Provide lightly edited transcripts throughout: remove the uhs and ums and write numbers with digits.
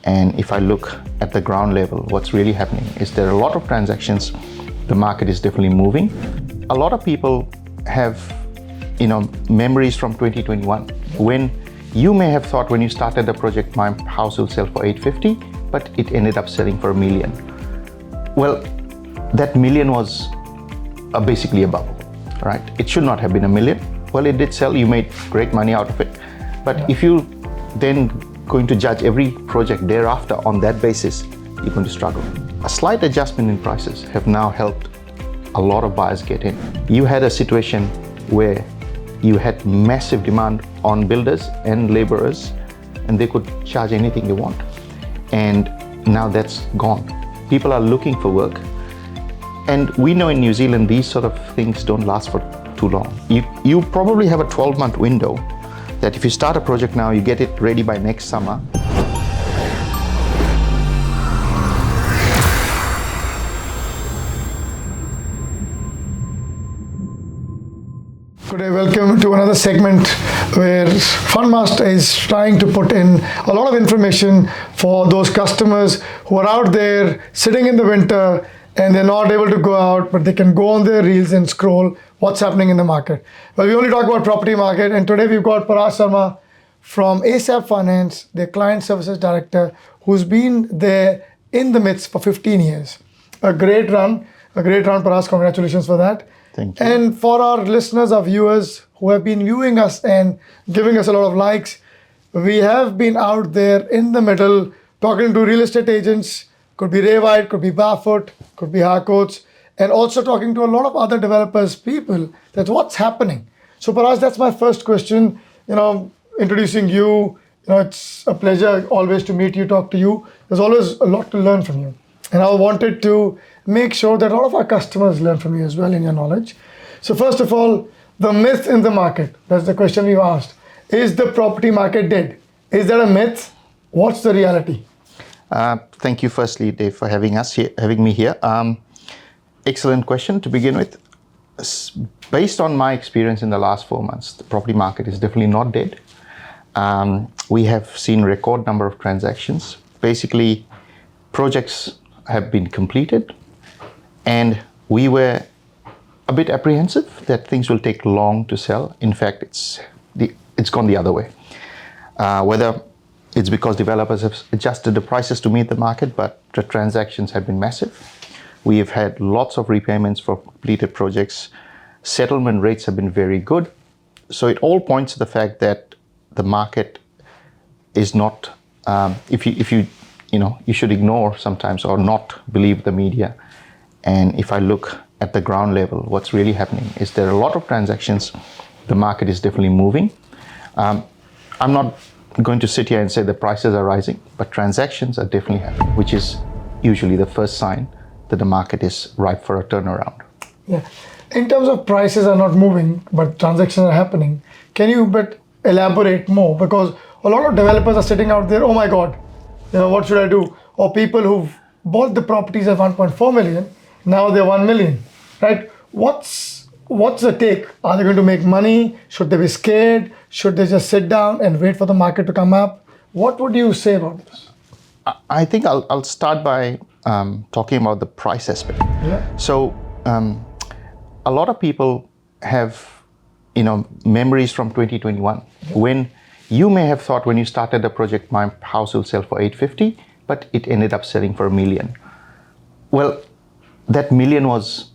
And if I look at the ground level, what's really happening is there are a lot of transactions. The market is definitely moving. A lot of people have, memories from 2021 when you may have thought when you started the project, my house will sell for 850, but it ended up selling for $1 million. Well, that $1 million was basically a bubble, right? It should not have been $1 million. Well, it did sell, you made great money out of it. But if you then going to judge every project thereafter on that basis, you're going to struggle. A slight adjustment in prices have now helped a lot of buyers get in. You had a situation where you had massive demand on builders and laborers, and they could charge anything they want. And now that's gone. People are looking for work. And we know in New Zealand, these sort of things don't last for too long. You probably have a 12-month window that if you start a project now, you get it ready by next summer. Good day, welcome to another segment where Fundmaster is trying to put in a lot of information for those customers who are out there sitting in the winter and they're not able to go out, but they can go on their reels and scroll what's happening in the market. Well, we only talk about property market, and today we've got Parash Sarma from ASAP Finance, their client services director, who's been there in the midst for 15 years. A great run, Parash. Congratulations for that. Thank you. And for our listeners, our viewers who have been viewing us and giving us a lot of likes, we have been out there in the middle talking to real estate agents, could be Ray White, could be Barefoot, could be Harcourts, and also talking to a lot of other developers, people, that's what's happening. So Parash, that's my first question. Introducing you, it's a pleasure always to meet you, talk to you. There's always a lot to learn from you. And I wanted to make sure that all of our customers learn from you as well in your knowledge. So first of all, the myth in the market, that's the question you asked. Is the property market dead? Is that a myth? What's the reality? Thank you firstly, Dave, for having me here. Excellent question to begin with. Based on my experience in the last 4 months, the property market is definitely not dead. We have seen record number of transactions. Basically, projects have been completed, and we were a bit apprehensive that things will take long to sell. In fact, it's gone the other way. Whether it's because developers have adjusted the prices to meet the market, but the transactions have been massive. We have had lots of repayments for completed projects. Settlement rates have been very good. So it all points to the fact that the market is not, you should ignore sometimes or not believe the media. And if I look at the ground level, what's really happening is there are a lot of transactions. The market is definitely moving. I'm not going to sit here and say the prices are rising, but transactions are definitely happening, which is usually the first sign that the market is ripe for a turnaround. Yeah. In terms of prices are not moving, but transactions are happening, can you elaborate more? Because a lot of developers are sitting out there, oh my God, what should I do? Or people who've bought the properties at 1.4 million, now they're 1 million, right? What's the take? Are they going to make money? Should they be scared? Should they just sit down and wait for the market to come up? What would you say about this? I think I'll start by talking about the price aspect. Yeah. So a lot of people have, memories from 2021 when you may have thought when you started the project, my house will sell for 850, but it ended up selling for $1 million. Well, that $1 million was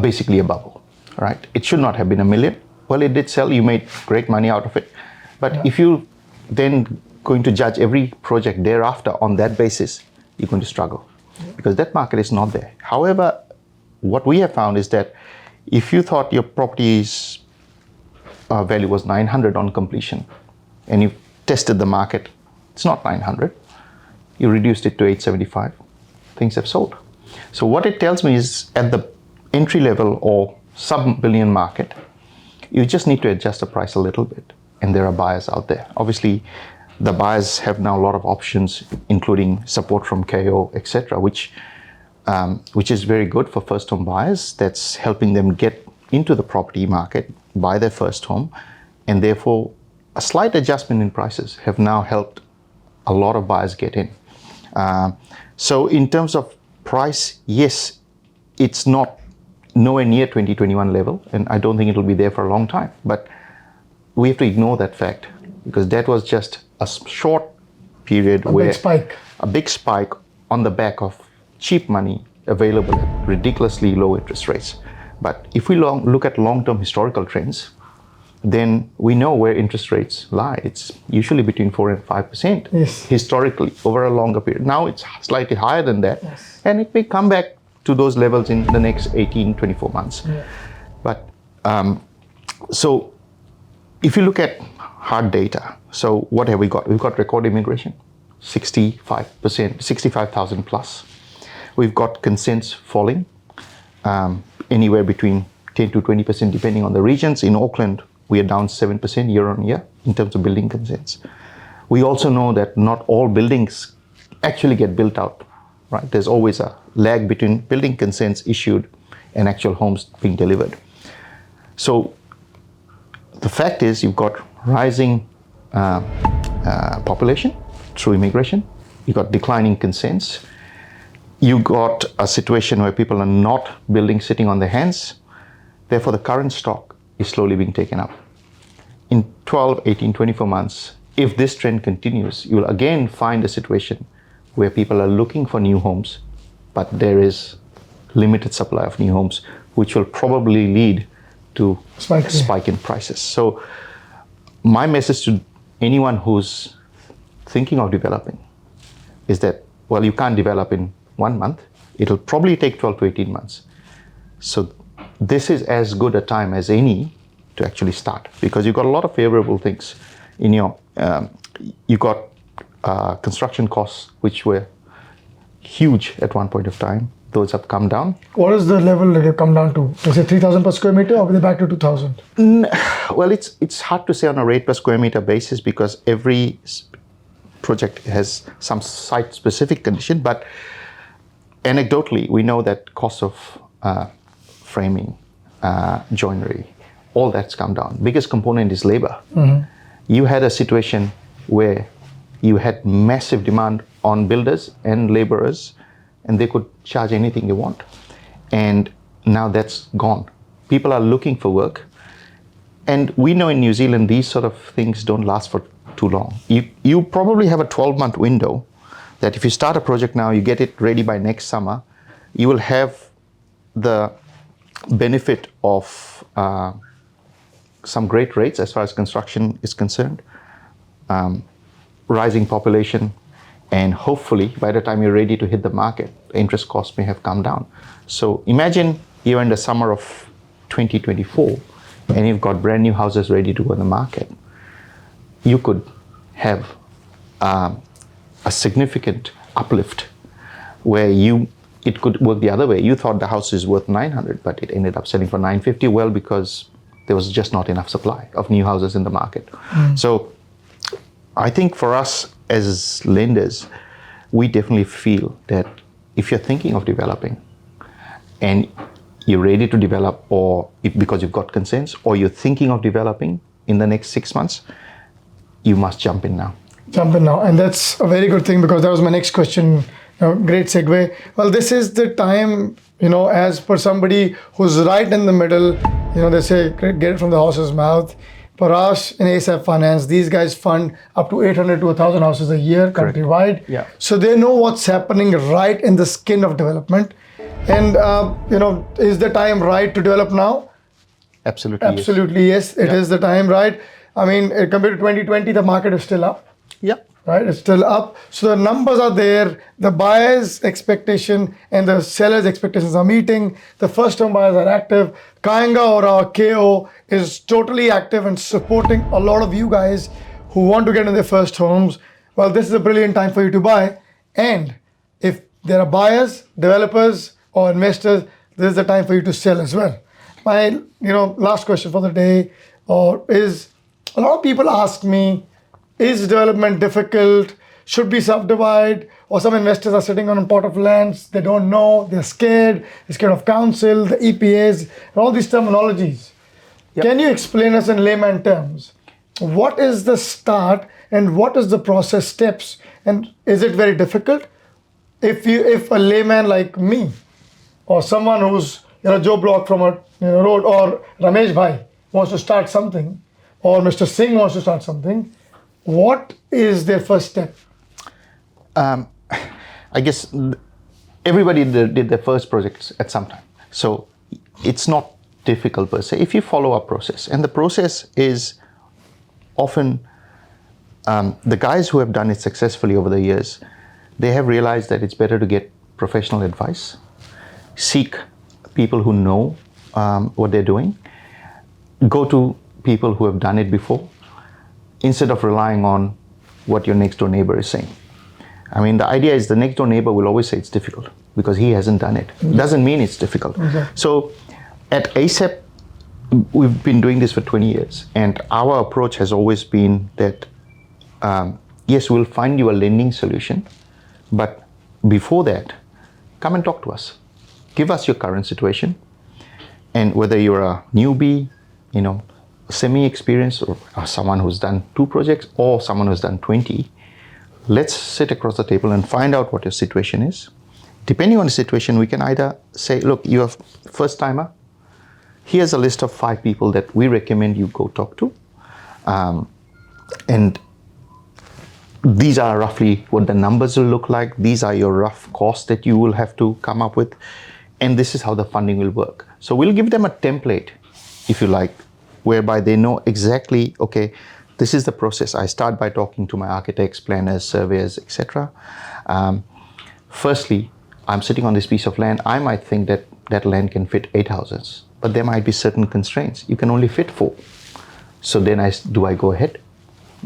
basically a bubble, right? It should not have been $1 million. Well, it did sell, you made great money out of it. But if you then going to judge every project thereafter on that basis, you're going to struggle because that market is not there. However, what we have found is that if you thought your property's value was 900 on completion and you tested the market, it's not 900, you reduced it to 875, things have sold. So what it tells me is at the entry level or sub-billion market, you just need to adjust the price a little bit, and there are buyers out there. Obviously, the buyers have now a lot of options, including support from KO, etc., which is very good for first-home buyers. That's helping them get into the property market, buy their first home, and therefore a slight adjustment in prices have now helped a lot of buyers get in. So in terms of price, yes, it's not nowhere near 2021 level, and I don't think it'll be there for a long time. But we have to ignore that fact, because that was just a short period where a big spike on the back of cheap money available at ridiculously low interest rates. But if we look at long-term historical trends, then we know where interest rates lie. It's usually between 4 and 5% historically over a longer period. Now it's slightly higher than that, and it may come back to those levels in the next 18, 24 months. But so if you look at hard data, so what have we got? We've got record immigration, 65%, 65,000 plus. We've got consents falling, anywhere between 10 to 20% depending on the regions. In Auckland, we are down 7% year on year in terms of building consents. We also know that not all buildings actually get built out, right? There's always a lag between building consents issued and actual homes being delivered. So the fact is, you've got rising population through immigration, you've got declining consents, you got a situation where people are not building sitting on their hands. Therefore, the current stock is slowly being taken up. In 12, 18, 24 months, if this trend continues, you will again find a situation where people are looking for new homes, but there is limited supply of new homes, which will probably lead to spike in prices. So my message to anyone who's thinking of developing is that, well, you can't develop in 1 month. It'll probably take 12 to 18 months. So this is as good a time as any to actually start, because you've got a lot of favorable things in your, you got construction costs, which were huge at one point of time. Those have come down. What is the level that they've come down to? Is it 3,000 per square meter, or are they back to 2,000? Well, it's hard to say on a rate per square meter basis, because every project has some site-specific condition. But anecdotally, we know that cost of framing, joinery, all that's come down. Biggest component is labor. You had a situation where you had massive demand on builders and laborers, and they could charge anything they want. And now that's gone. People are looking for work. And we know in New Zealand, these sort of things don't last for too long. You probably have a 12-month window that if you start a project now, you get it ready by next summer, you will have the benefit of some great rates as far as construction is concerned, rising population, and hopefully by the time you're ready to hit the market, interest costs may have come down. So imagine you're in the summer of 2024 and you've got brand new houses ready to go in the market. You could have a significant uplift where it could work the other way. You thought the house is worth 900, but it ended up selling for 950. Well, because there was just not enough supply of new houses in the market. So I think for us as lenders, we definitely feel that if you're thinking of developing and you're ready to develop, or because you've got consents, or you're thinking of developing in the next 6 months, you must jump in now. Jump in now. And that's a very good thing, because that was my next question. Great segue. Well, this is the time, as per somebody who's right in the middle, they say, get it from the horse's mouth. Parash and ASAP Finance, these guys fund up to 800 to 1,000 houses a year countrywide. Yeah. So they know what's happening right in the skin of development. And, is the time right to develop now? Absolutely yes. It is the time, right? I mean, compared to 2020, the market is still up. Yeah. Right, it's still up. So the numbers are there. The buyer's expectation and the seller's expectations are meeting. The first home buyers are active. Kainga, or our KO, is totally active and supporting a lot of you guys who want to get in their first homes. Well, this is a brilliant time for you to buy. And if there are buyers, developers, or investors, this is the time for you to sell as well. My, last question for the day, is a lot of people ask me, is development difficult? Should we subdivide? Or some investors are sitting on a pot of lands. They don't know. They're scared. They're scared of council, the EPAs, and all these terminologies. Yep. Can you explain us in layman terms? What is the start and what is the process steps And is it very difficult? If a layman like me, or someone who's Joe Block from a road, or Ramesh Bhai wants to start something, or Mr. Singh wants to start something, what is their first step? I guess everybody did their first projects at some time. So it's not difficult per se if you follow a process. And the process is often the guys who have done it successfully over the years, they have realized that it's better to get professional advice, seek people who know what they're doing, go to people who have done it before, instead of relying on what your next door neighbor is saying. I mean, the idea is the next door neighbor will always say it's difficult because he hasn't done it. Doesn't mean it's difficult. Okay. So at ASAP, we've been doing this for 20 years, and our approach has always been that, yes, we'll find you a lending solution, but before that, come and talk to us. Give us your current situation, and whether you're a newbie, semi-experienced, or someone who's done 2 projects, or someone who's done 20, let's sit across the table and find out what your situation is. Depending on the situation, we can either say, look, you're a first timer. Here's a list of 5 people that we recommend you go talk to. And these are roughly what the numbers will look like. These are your rough costs that you will have to come up with. And this is how the funding will work. So we'll give them a template, if you like, whereby they know exactly, okay, this is the process. I start by talking to my architects, planners, surveyors, etc. Firstly, I'm sitting on this piece of land. I might think that that land can fit 8 houses, but there might be certain constraints. You can only fit 4. So then do I go ahead?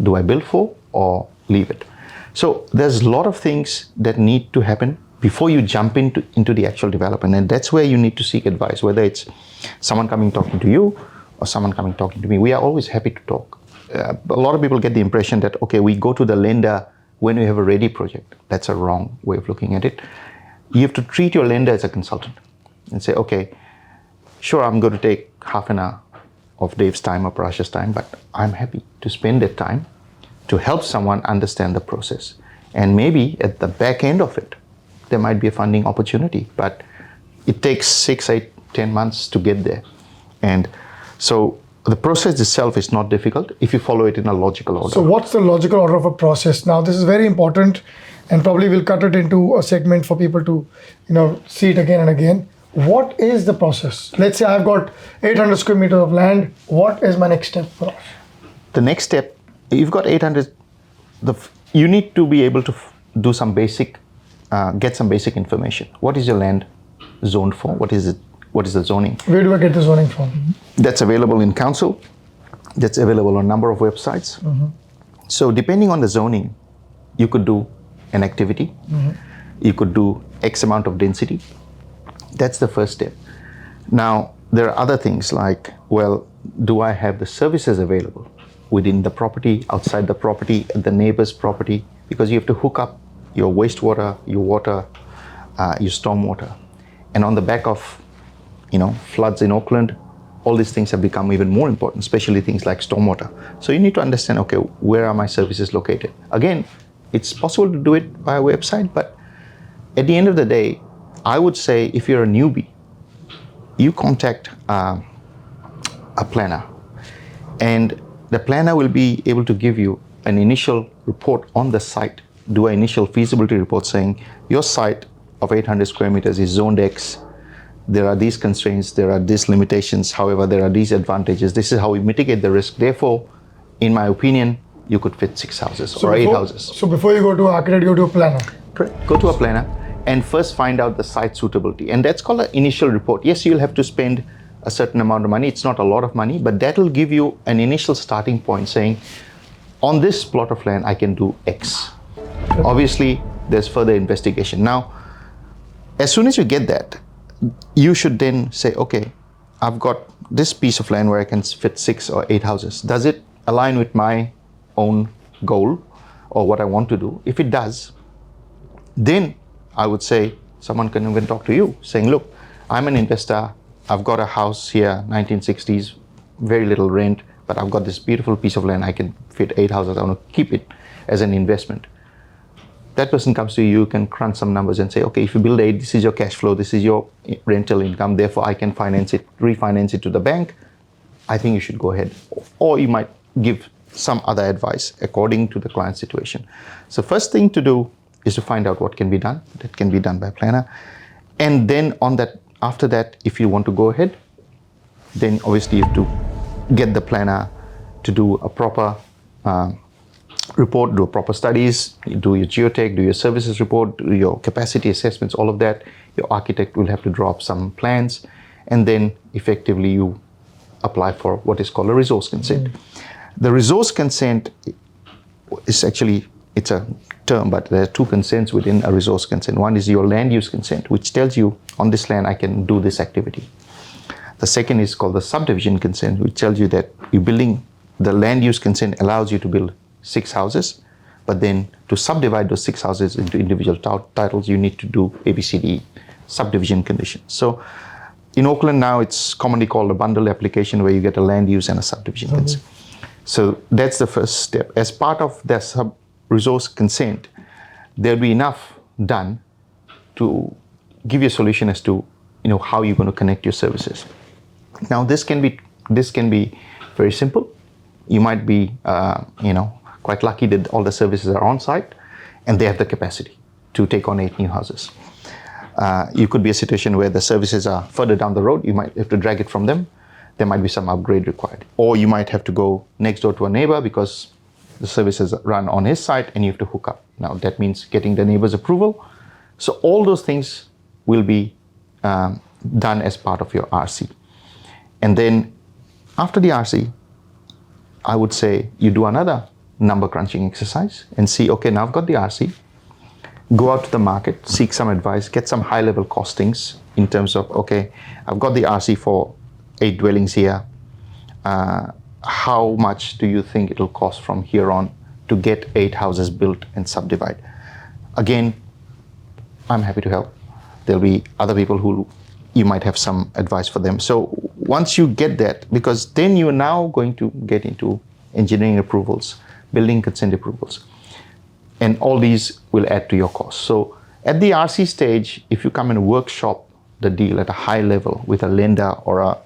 Do I build 4 or leave it? So there's a lot of things that need to happen before you jump into the actual development. And that's where you need to seek advice, whether it's someone coming talking to you or someone coming talking to me. We are always happy to talk. A lot of people get the impression that, okay, we go to the lender when we have a ready project. That's a wrong way of looking at it. You have to treat your lender as a consultant and say, okay, sure, I'm going to take half an hour of Dave's time or Parash's time, but I'm happy to spend that time to help someone understand the process. And maybe at the back end of it, there might be a funding opportunity, but it takes 6, 8, 10 months to get there. And so the process itself is not difficult if you follow it in a logical order. So what's the logical order of a process? Now, this is very important, and probably we'll cut it into a segment for people to, see it again and again. What is the process? Let's say I've got 800 square meters of land. What is my next step, Parash? The next step, you've got 800, you need to be able to do some basic, get some basic information. What is your land zoned for? What is it? What is the zoning? Where do I get the zoning from? That's available in council. That's available on a number of websites. Mm-hmm. So depending on the zoning, you could do an activity. Mm-hmm. You could do X amount of density. That's the first step. Now, there are other things like, well, do I have the services available within the property, outside the property, at the neighbor's property? Because you have to hook up your wastewater, your water, your stormwater. And on the back of floods in Auckland, all these things have become even more important, especially things like stormwater. So you need to understand, okay, where are my services located? Again, it's possible to do it via website, but at the end of the day, I would say if you're a newbie, you contact a planner, and the planner will be able to give you an initial report on the site, do an initial feasibility report saying your site of 800 square meters is zoned X. There are these constraints, there are these limitations, however, there are these advantages. This is how we mitigate the risk. Therefore, in my opinion, you could fit 6 houses or 8 houses. So before you go to an architect, you go to a planner. Correct. Go to a planner and first find out the site suitability. And that's called an initial report. Yes, you'll have to spend a certain amount of money. It's not a lot of money, but that will give you an initial starting point saying, on this plot of land, I can do X. Okay. Obviously, there's further investigation. Now, as soon as you get that, you should then say, okay, I've got this piece of land where I can fit 6 or 8 houses. Does it align with my own goal or what I want to do? If it does, then I would say someone can even talk to you saying, look, I'm an investor. I've got a house here, 1960s, very little rent, but I've got this beautiful piece of land. I can fit 8 houses. I want to keep it as an investment. that person comes to you, you can crunch some numbers and say, okay, if you build 8, this is your cash flow, this is your rental income, therefore I can refinance it to the bank. I think you should go ahead. Or you might give some other advice according to the client's situation. So first thing to do is to find out what can be done. That can be done by planner. And then after that, if you want to go ahead, then obviously you have to get the planner to do a proper report, do proper studies, do your geotech, do your services report, do your capacity assessments, all of that. Your architect will have to draw up some plans, and then effectively you apply for what is called a resource consent. The resource consent is actually, it's a term, but there are 2 consents within a resource consent. One is your land use consent, which tells you on this land I can do this activity. The second is called the subdivision consent, which tells you that the land use consent allows you to build 6 houses, but then to subdivide those 6 houses into individual titles, you need to do ABCD subdivision conditions. So in Auckland now, it's commonly called a bundle application, where you get a land use and a subdivision consent. So that's the first step. As part of the resource consent, there'll be enough done to give you a solution as to how you're going to connect your services. Now this can be very simple. You might be quite lucky that all the services are on site and they have the capacity to take on 8 new houses. You could be a situation where the services are further down the road. You might have to drag it from them. There might be some upgrade required. Or you might have to go next door to a neighbor because the services run on his site and you have to hook up. Now that means getting the neighbor's approval. So all those things will be done as part of your RC. And then after the RC, I would say you do another number crunching exercise and see, okay, now I've got the RC. Go out to the market, seek some advice, get some high-level costings in terms of, okay, I've got the RC for 8 dwellings here. How much do you think it'll cost from here on to get 8 houses built and subdivide? Again, I'm happy to help. There'll be other people who you might have some advice for them. So once you get that, because then you're now going to get into engineering approvals, building consent approvals, and all these will add to your cost. So at the RC stage, if you come and workshop the deal at a high level with a lender or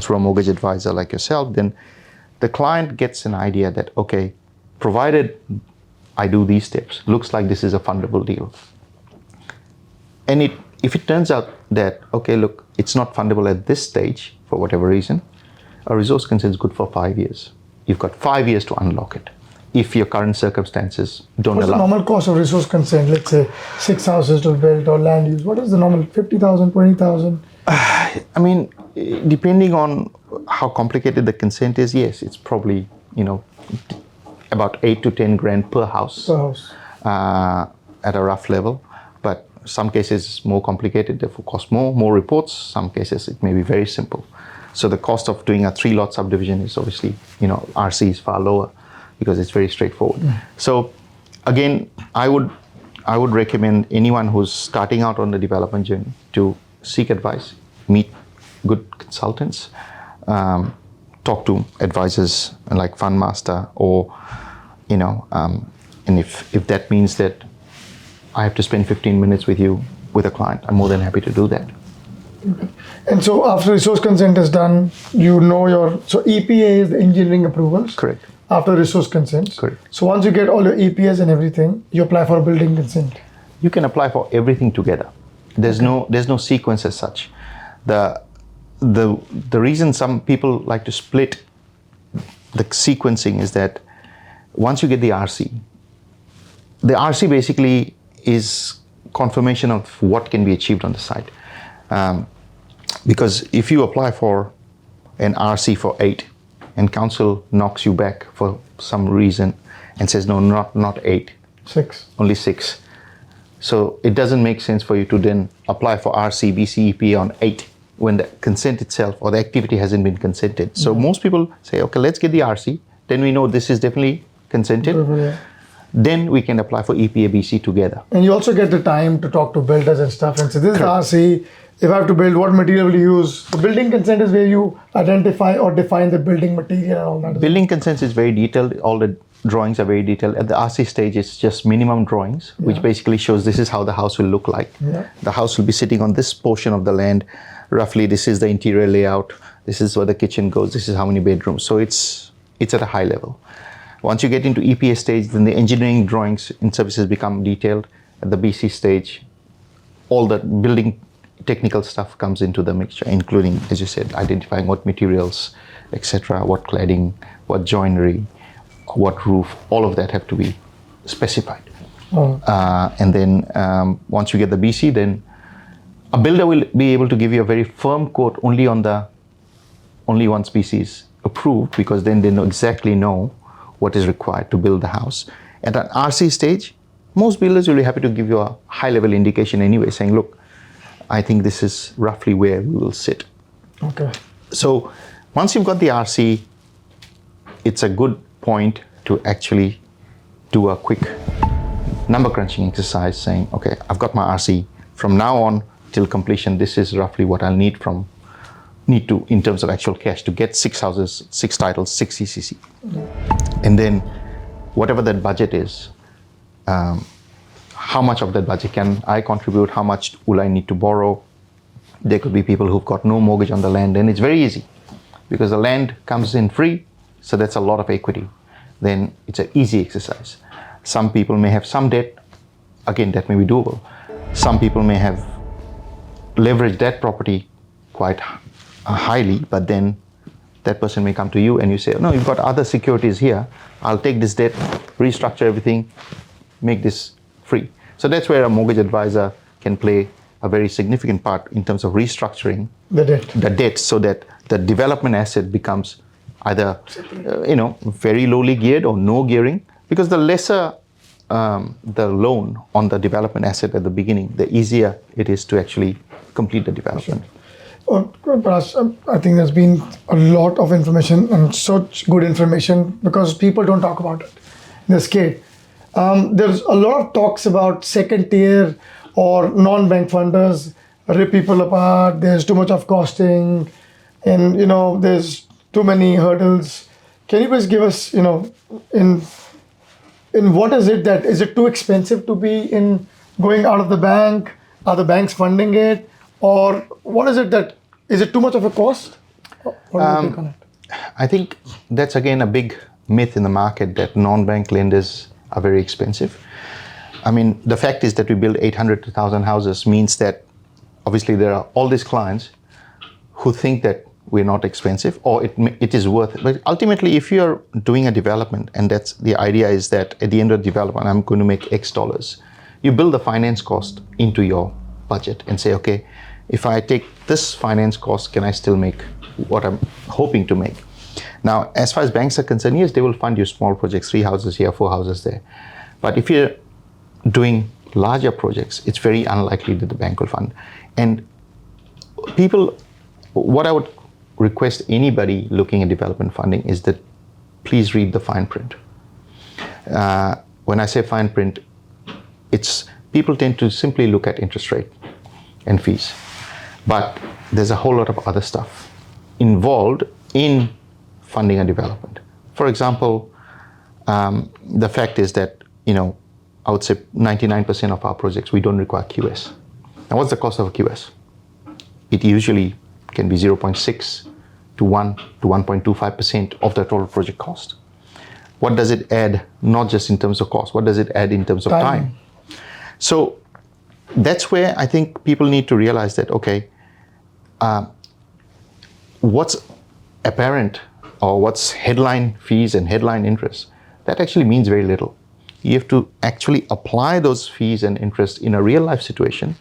through a mortgage advisor like yourself, then the client gets an idea that, okay, provided I do these steps, looks like this is a fundable deal. And if it turns out that, okay, look, it's not fundable at this stage for whatever reason, a resource consent is good for 5 years. You've got 5 years to unlock it if your current circumstances don't What's allow. the normal cost of resource consent? Let's say 6 houses to build or land use. What is the normal? 50,000, 20,000? I mean, depending on how complicated the consent is, yes, it's probably, about 8 to 10 grand per house. Per house. At a rough level. But some cases it's more complicated, therefore cost more reports. Some cases it may be very simple. So the cost of doing a 3-lot subdivision is obviously, RC is far lower because it's very straightforward. So again, I would recommend anyone who's starting out on the development journey to seek advice, meet good consultants, talk to advisors like Fundmaster, or and if that means that I have to spend 15 minutes with you with a client, I'm more than happy to do that. Okay. And so after resource consent is done, so EPA is the engineering approvals. Correct. After resource consent. Correct. So once you get all your EPAs and everything, you apply for a building consent. You can apply for everything together. There's no sequence as such. The reason some people like to split the sequencing is that once you get the RC basically is confirmation of what can be achieved on the site. Because if you apply for an RC for 8 and council knocks you back for some reason and says, no, not 8. 6. Only 6. So it doesn't make sense for you to then apply for RC, BCEP on 8 when the consent itself or the activity hasn't been consented. So most people say, okay, let's get the RC. Then we know this is definitely consented. Yeah. Then we can apply for EPA, BC together. And you also get the time to talk to builders and stuff and say, this Correct. is the RC. If I have to build, what material will you use? The building consent is where you identify or define the building material and all that. Building consent is very detailed. All the drawings are very detailed. At the RC stage, it's just minimum drawings, which basically shows this is how the house will look like. Yeah. The house will be sitting on this portion of the land. Roughly, this is the interior layout. This is where the kitchen goes. This is how many bedrooms. So it's at a high level. Once you get into EPA stage, then the engineering drawings in services become detailed. At the BC stage, all the building technical stuff comes into the mixture, including, as you said, identifying what materials, etc., what cladding, what joinery, what roof, all of that have to be specified. And then once you get the BC, then a builder will be able to give you a very firm quote only once BC is approved, because then they exactly know what is required to build the house. At an RC stage, most builders will be happy to give you a high-level indication anyway, saying, look, I think this is roughly where we will sit. Okay. So once you've got the RC, it's a good point to actually do a quick number crunching exercise, saying, okay, I've got my RC. From now on till completion, this is roughly what I'll need to in terms of actual cash to get 6 houses, 6 titles, 6 CCC. And then whatever that budget is, how much of that budget can I contribute? How much will I need to borrow? There could be people who've got no mortgage on the land, and it's very easy because the land comes in free, so that's a lot of equity. Then it's an easy exercise. Some people may have some debt. Again, that may be doable. Some people may have leveraged that property quite highly, but then that person may come to you and you say, no, you've got other securities here. I'll take this debt, restructure everything, make this free. So that's where a mortgage advisor can play a very significant part in terms of restructuring The debt so that the development asset becomes either very lowly geared or no gearing, because the lesser the loan on the development asset at the beginning, the easier it is to actually complete the development. Parash, I think there's been a lot of information and such good information because people don't talk about it. They're scared. There's a lot of talks about second tier or non-bank funders rip people apart. There's too much of costing, and there's too many hurdles. Can you please give us, in what is it too expensive to be in going out of the bank? Are the banks funding it? Or what is it is it too much of a cost? What do you think on it? I think that's again a big myth in the market that non-bank lenders are very expensive. I mean, the fact is that we build 800 to 1,000 houses means that obviously there are all these clients who think that we're not expensive or it is worth it. But ultimately, if you're doing a development, and that's the idea is that at the end of the development, I'm going to make X dollars, you build the finance cost into your budget and say, okay, if I take this finance cost, can I still make what I'm hoping to make? Now, as far as banks are concerned, yes, they will fund you small projects, 3 houses here, 4 houses there. But if you're doing larger projects, it's very unlikely that the bank will fund. And people, what I would request anybody looking at development funding is that please read the fine print. When I say fine print, it's people tend to simply look at interest rate and fees. But there's a whole lot of other stuff involved in funding a development. For example, the fact is that, I would say 99% of our projects, we don't require QS. Now, what's the cost of a QS? It usually can be 0.6 to 1 to 1.25% of the total project cost. What does it add, not just in terms of cost, what does it add in terms of time? So that's where I think people need to realize that, okay, what's apparent or what's headline fees and headline interest, that actually means very little. You have to actually apply those fees and interest in a real life situation.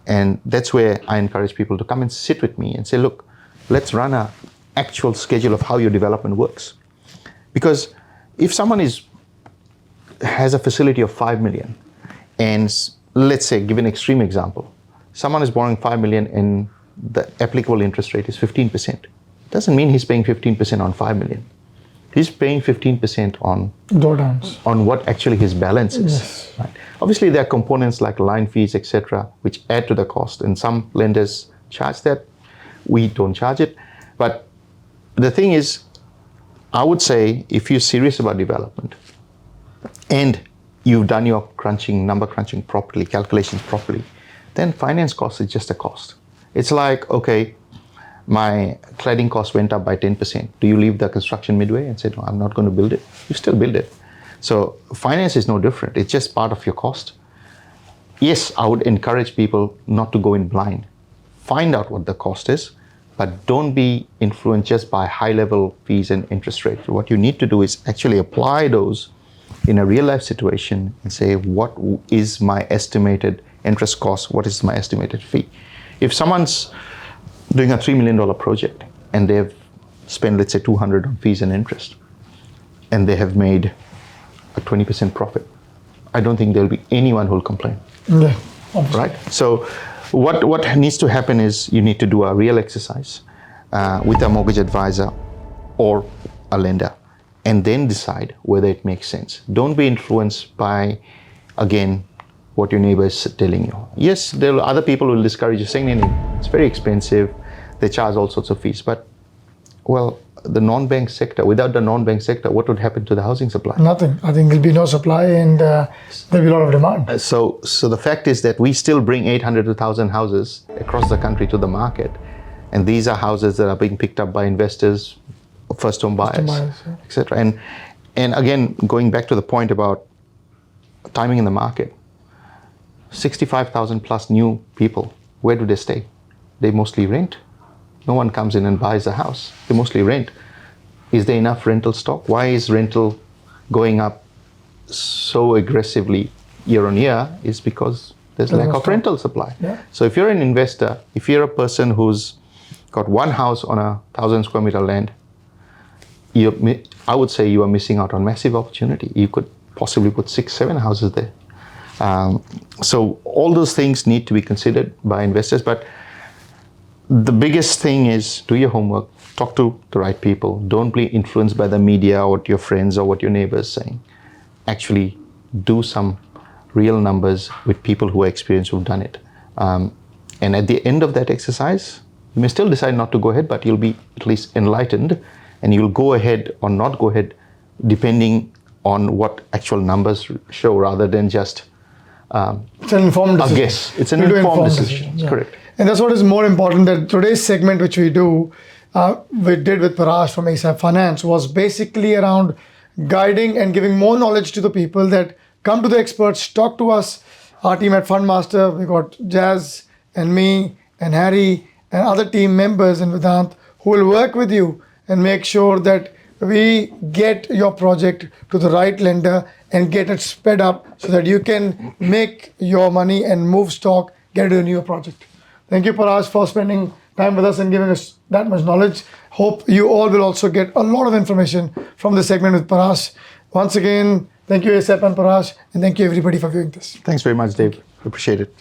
And that's where I encourage people to come and sit with me and say, look, let's run an actual schedule of how your development works. Because if someone has a facility of 5 million, and let's say, give an extreme example, someone is borrowing 5 million and the applicable interest rate is 15%. Doesn't mean he's paying 15% on 5 million. He's paying 15% on drawdowns, on what actually his balance is. Yes. Right? Obviously, there are components like line fees, etc., which add to the cost, and some lenders charge that. We don't charge it. But the thing is, I would say, if you're serious about development, and you've done your number crunching properly, calculations properly, then finance cost is just a cost. It's like, okay, my cladding cost went up by 10%. Do you leave the construction midway and say, no, I'm not going to build it? You still build it. So finance is no different. It's just part of your cost. Yes, I would encourage people not to go in blind. Find out what the cost is, but don't be influenced just by high-level fees and interest rates. What you need to do is actually apply those in a real-life situation and say, what is my estimated interest cost? What is my estimated fee? If someone's doing a $3 million project and they've spent, let's say, 200 on fees and interest, and they have made a 20% profit, I don't think there'll be anyone who'll complain. Yeah, obviously. Right? So what needs to happen is you need to do a real exercise with a mortgage advisor or a lender, and then decide whether it makes sense. Don't be influenced by, again, what your neighbor is telling you. Yes, there are other people who will discourage you, saying, no, it's very expensive, they charge all sorts of fees. But, well, the non-bank sector, without the non-bank sector, what would happen to the housing supply? Nothing. I think there'll be no supply and there'll be a lot of demand. So the fact is that we still bring 800 to 1,000 houses across the country to the market. And these are houses that are being picked up by investors, first home buyers, yeah. etc. And again, going back to the point about timing in the market, 65,000 plus new people, where do they stay? They mostly rent. No one comes in and buys a house. They mostly rent. Is there enough rental stock? Why is rental going up so aggressively year on year? Is because there's lack of rental supply. Yeah. So if you're an investor, if you're a person who's got one house on 1,000 square meter land, I would say you are missing out on massive opportunity. You could possibly put 6, 7 houses there. So all those things need to be considered by investors. But the biggest thing is do your homework, talk to the right people. Don't be influenced by the media or what your friends or what your neighbors are saying. Actually do some real numbers with people who are experienced, who've done it. And at the end of that exercise, you may still decide not to go ahead, but you'll be at least enlightened, and you'll go ahead or not go ahead depending on what actual numbers show, rather than just it's an informed decision. guess. It's an informed decision. Yeah. Correct. And that's what is more important, that today's segment, which we did with Parash from ASAP Finance, was basically around guiding and giving more knowledge to the people that come to the experts, talk to us, our team at Fundmaster. We got Jazz and me and Harry and other team members and Vedant who will work with you and make sure that we get your project to the right lender and get it sped up so that you can make your money and move stock, get to a new project. Thank you, Parash, for spending time with us and giving us that much knowledge. Hope you all will also get a lot of information from this segment with Parash. Once again, thank you, ASAP and Parash, and thank you everybody for viewing this. Thanks very much, Dave. Appreciate it.